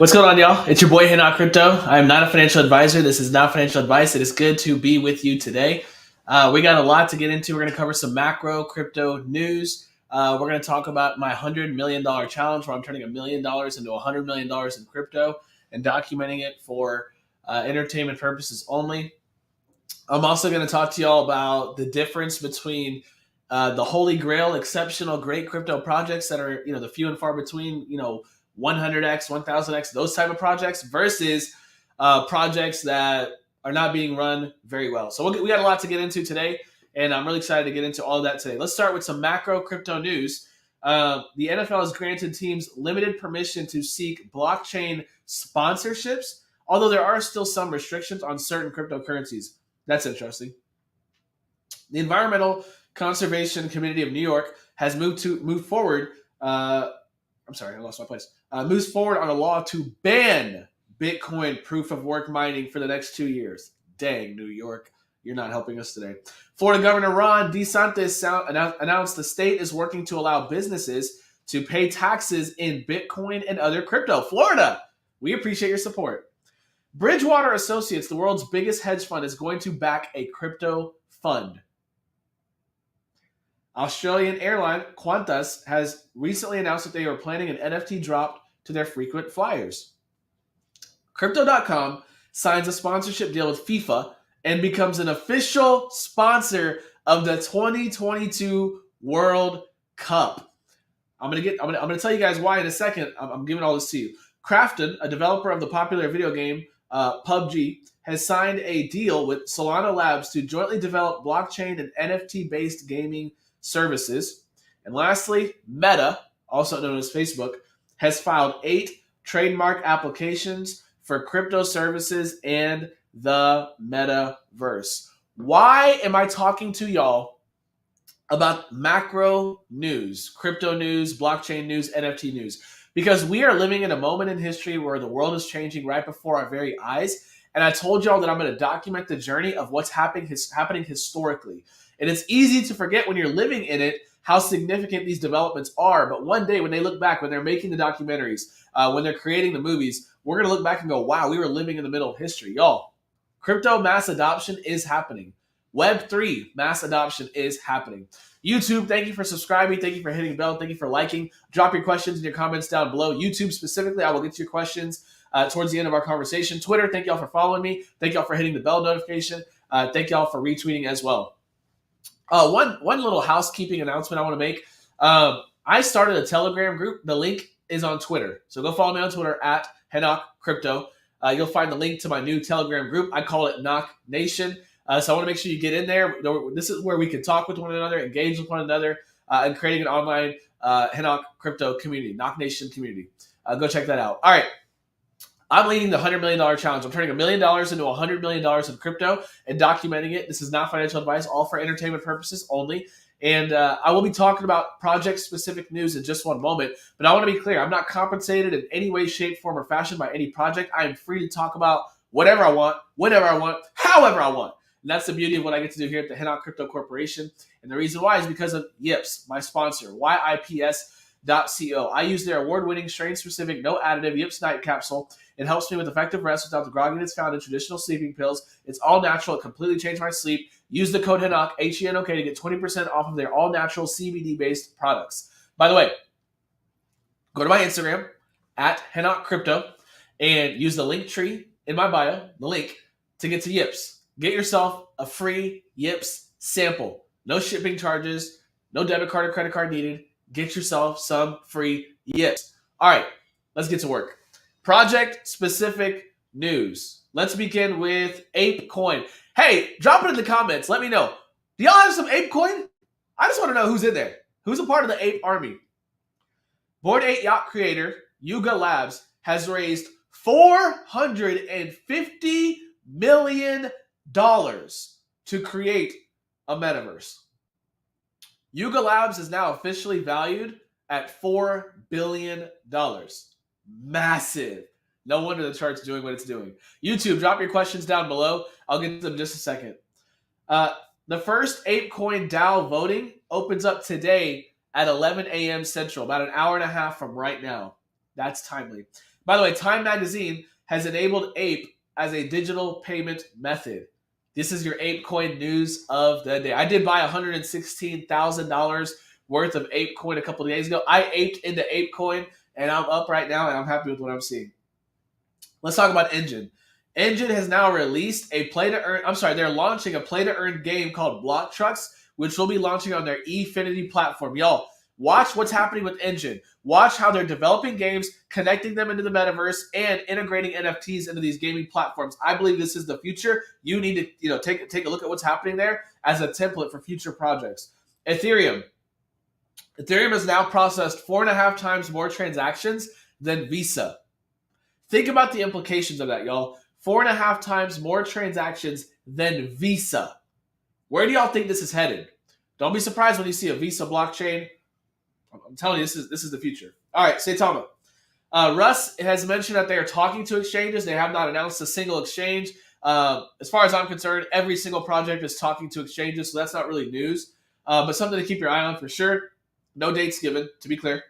What's going on, y'all? It's your boy, Hinok Crypto. I am not a financial advisor. This is not financial advice. It is good to be with you today. We got a lot to get into. We're going to cover some macro crypto news. We're going to talk about my $100 million challenge where I'm turning $1 million into $100 million in crypto and documenting it for entertainment purposes only. I'm also going to talk to y'all about the difference between the holy grail, exceptional, great crypto projects that are, the few and far between, 100x, 1000x, those type of projects versus projects that are not being run very well. So we got a lot to get into today, and I'm really excited to get into all of that today. Let's start with some macro crypto news. The NFL has granted teams limited permission to seek blockchain sponsorships, although there are still some restrictions on certain cryptocurrencies. That's interesting. The Environmental Conservation Committee of New York has moved forward. I lost my place. Moves forward on a law to ban Bitcoin proof of work mining for the next 2 years. Dang, New York, you're not helping us today. Florida Governor Ron DeSantis announced the state is working to allow businesses to pay taxes in Bitcoin and other crypto. Florida, we appreciate your support. Bridgewater Associates, the world's biggest hedge fund, is going to back a crypto fund. Australian airline Qantas has recently announced that they are planning an NFT drop to their frequent flyers. Crypto.com signs a sponsorship deal with FIFA and becomes an official sponsor of the 2022 World Cup. I'm gonna tell you guys why in a second. I'm giving all this to you. Krafton, a developer of the popular video game PUBG, has signed a deal with Solana Labs to jointly develop blockchain and NFT-based gaming services. And lastly, Meta, also known as Facebook, has filed 8 trademark applications for crypto services and the metaverse. Why am I talking to y'all about macro news, crypto news, blockchain news, NFT news? Because we are living in a moment in history where the world is changing right before our very eyes. And I told y'all that I'm going to document the journey of what's happening historically. And it's easy to forget when you're living in it how significant these developments are. But one day when they look back, when they're making the documentaries, when they're creating the movies, we're going to look back and go, wow, we were living in the middle of history. Y'all, crypto mass adoption is happening. Web3 mass adoption is happening. YouTube, thank you for subscribing. Thank you for hitting the bell. Thank you for liking. Drop your questions and your comments down below. YouTube specifically, I will get to your questions towards the end of our conversation. Twitter, thank y'all for following me. Thank y'all for hitting the bell notification. Thank y'all for retweeting as well. One little housekeeping announcement I want to make. I started a Telegram group. The link is on Twitter. So go follow me on Twitter at Hinok Crypto. You'll find the link to my new Telegram group. I call it Knock Nation. So I want to make sure you get in there. This is where we can talk with one another, engage with one another, and creating an online Hinok Crypto community, Knock Nation community. Go check that out. All right. I'm leading the $100 million challenge. I'm turning $1 million into $100 million in crypto and documenting it. This is not financial advice, all for entertainment purposes only. And I will be talking about project-specific news in just one moment. But I want to be clear. I'm not compensated in any way, shape, form, or fashion by any project. I am free to talk about whatever I want, whenever I want, however I want. And that's the beauty of what I get to do here at the Hinok Crypto Corporation. And the reason why is because of Yips, my sponsor, YIPS.co. I use their award-winning, strain-specific, no additive Yips Night Capsule. It helps me with effective rest without the grogginess found in traditional sleeping pills. It's all natural. It completely changed my sleep. Use the code HENOK, HENOK, to get 20% off of their all-natural CBD-based products. By the way, go to my Instagram, at Hinok Crypto, and use the link tree in my bio, the link, to get to Yips. Get yourself a free Yips sample. No shipping charges, no debit card or credit card needed. Get yourself some free Yips. All right, let's get to work. Project-specific news. Let's begin with ApeCoin. Hey, drop it in the comments. Let me know. Do y'all have some ApeCoin? I just want to know who's in there. Who's a part of the Ape army? Bored Ape yacht creator Yuga Labs has raised $450 million to create a metaverse. Yuga Labs is now officially valued at $4 billion. Massive. No wonder the chart's doing what it's doing. YouTube, drop your questions down below. I'll get to them in just a second. The first ApeCoin DAO voting opens up today at 11 a.m. Central, about an hour and a half from right now. That's timely. By the way, Time Magazine has enabled Ape as a digital payment method. This is your ApeCoin news of the day. I did buy $116,000 worth of ApeCoin a couple of days ago. I aped into ApeCoin, and I'm up right now, and I'm happy with what I'm seeing. Let's talk about Engine. Engine has now released a play-to-earn. I'm sorry, they're launching a play-to-earn game called Block Trucks, which will be launching on their Efinity platform. Y'all, watch what's happening with Engine. Watch how they're developing games, connecting them into the metaverse, and integrating NFTs into these gaming platforms. I believe this is the future. You need to, take a look at what's happening there as a template for future projects. Ethereum. Ethereum has now processed 4.5 times more transactions than Visa. Think about the implications of that, y'all. 4.5 times more transactions than Visa. Where do y'all think this is headed? Don't be surprised when you see a Visa blockchain. I'm telling you, this is the future. All right, Saitama. Russ has mentioned that they are talking to exchanges. They have not announced a single exchange. As far as I'm concerned, every single project is talking to exchanges, so that's not really news. But something to keep your eye on for sure. No dates given, to be clear.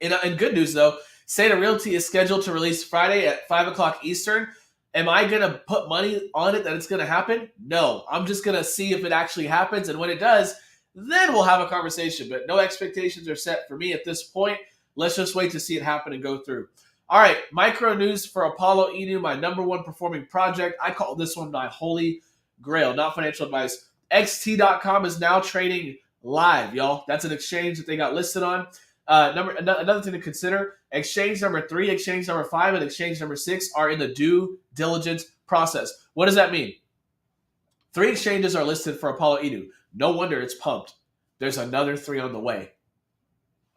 In good news, though, Seda Realty is scheduled to release Friday at 5 o'clock Eastern. Am I going to put money on it that it's going to happen? No. I'm just going to see if it actually happens. And when it does, then we'll have a conversation. But no expectations are set for me at this point. Let's just wait to see it happen and go through. All right. Micro news for Apollo Inu, my number one performing project. I call this one my holy grail, not financial advice. XT.com is now trading live, y'all. That's an exchange that they got listed on. Another thing to consider, exchange number 3, exchange number 5, and exchange number 6 are in the due diligence process. What does that mean? 3 exchanges are listed for Apollo Inu. No wonder it's pumped. There's another 3 on the way.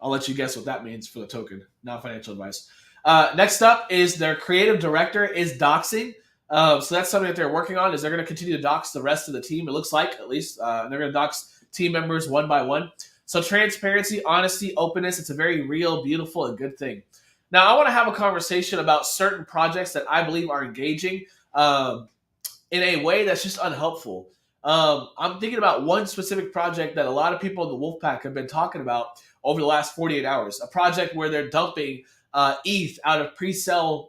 I'll let you guess what that means for the token, not financial advice. Next up is their creative director is doxing. So that's something that they're working on, is they're going to continue to dox the rest of the team, it looks like, at least. They're going to dox team members one by one. So transparency, honesty, openness, it's a very real, beautiful, and good thing. Now, I want to have a conversation about certain projects that I believe are engaging in a way that's just unhelpful. I'm thinking about one specific project that a lot of people in the Wolfpack have been talking about over the last 48 hours. A project where they're dumping ETH out of pre-sale,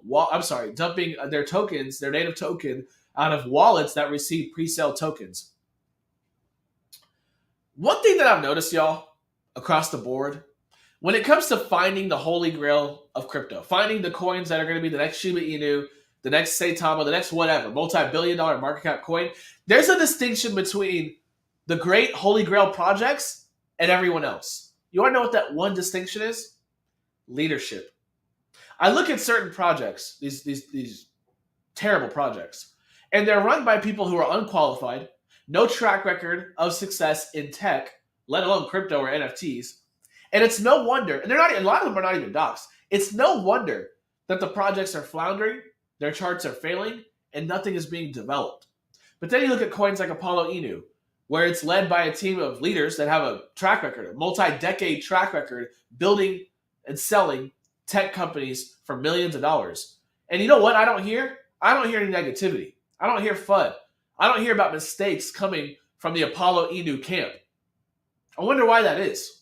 dumping their tokens, their native token, out of wallets that receive pre-sale tokens. One thing that I've noticed, y'all, across the board, when it comes to finding the holy grail of crypto, finding the coins that are going to be the next Shiba Inu, the next Saitama, the next whatever, multi-billion-dollar market cap coin, there's a distinction between the great holy grail projects and everyone else. You want to know what that one distinction is? Leadership. I look at certain projects, these terrible projects, and they're run by people who are unqualified, no track record of success in tech, let alone crypto or NFTs. And it's no wonder, and a lot of them are not even docs. It's no wonder that the projects are floundering, their charts are failing, and nothing is being developed. But then you look at coins like Apollo Inu, where it's led by a team of leaders that have a track record, a multi-decade track record, building and selling tech companies for millions of dollars. And you know what I don't hear? I don't hear any negativity. I don't hear FUD. I don't hear about mistakes coming from the Apollo Inu camp. I wonder why that is.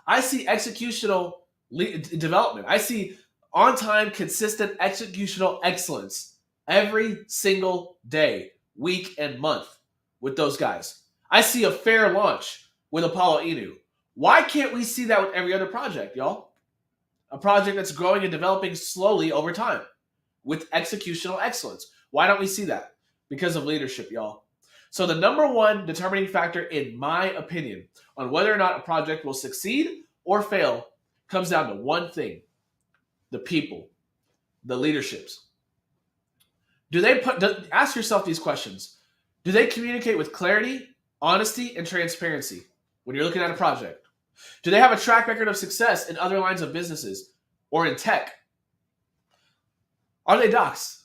I see executional development. I see on-time, consistent executional excellence every single day, week, and month with those guys. I see a fair launch with Apollo Inu. Why can't we see that with every other project, y'all? A project that's growing and developing slowly over time with executional excellence. Why don't we see that? Because of leadership, y'all. So the number one determining factor, in my opinion, on whether or not a project will succeed or fail comes down to one thing: the people, the leaderships. Ask yourself these questions. Do they communicate with clarity, honesty, and transparency when you're looking at a project? Do they have a track record of success in other lines of businesses or in tech? Are they docs?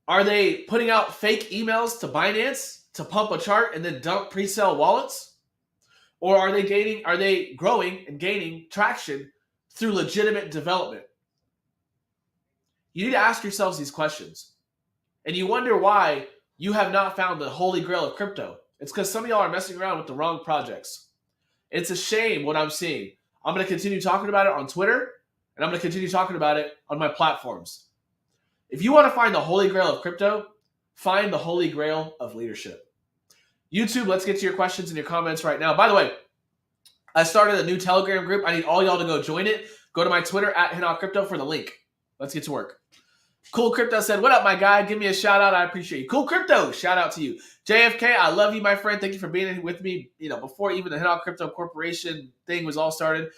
Are they putting out fake emails to Binance to pump a chart and then dump pre-sale wallets? Or are they growing and gaining traction through legitimate development? You need to ask yourselves these questions. And you wonder why you have not found the holy grail of crypto. It's because some of y'all are messing around with the wrong projects. It's a shame what I'm seeing. I'm going to continue talking about it on Twitter. and I'm going to continue talking about it on my platforms. If you want to find the holy grail of crypto, find the holy grail of leadership. YouTube, let's get to your questions and your comments right now. By the way, I started a new Telegram group. I need all y'all to go join it. Go to my Twitter at HinHawkCrypto for the link. Let's get to work. Cool Crypto said, what up, my guy? Give me a shout out. I appreciate you. Cool Crypto, shout out to you. JFK, I love you, my friend. Thank you for being with me, before even the HinHawk Crypto Corporation thing was all started.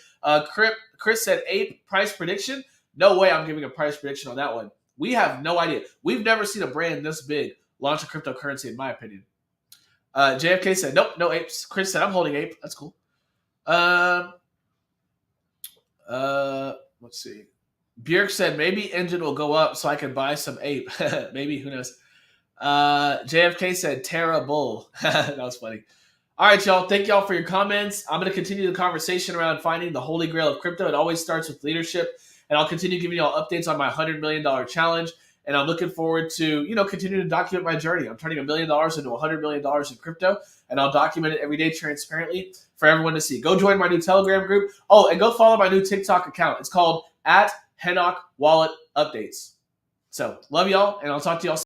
Chris said, Ape price prediction. No way I'm giving a price prediction on that one. We have no idea. We've never seen a brand this big launch a cryptocurrency, in my opinion. JFK said, nope, no apes. Chris said, I'm holding ape. That's cool. Let's see. Björk said, maybe engine will go up so I can buy some ape. Maybe, who knows? JFK said, Terra Bull. That was funny. All right, y'all. Thank y'all for your comments. I'm going to continue the conversation around finding the holy grail of crypto. It always starts with leadership. And I'll continue giving y'all updates on my $100 million challenge. And I'm looking forward to, continuing to document my journey. I'm turning $1 million into $100 million in crypto. And I'll document it every day transparently for everyone to see. Go join my new Telegram group. Oh, and go follow my new TikTok account. It's called @HinHawk Wallet Updates. So, love y'all, and I'll talk to y'all soon.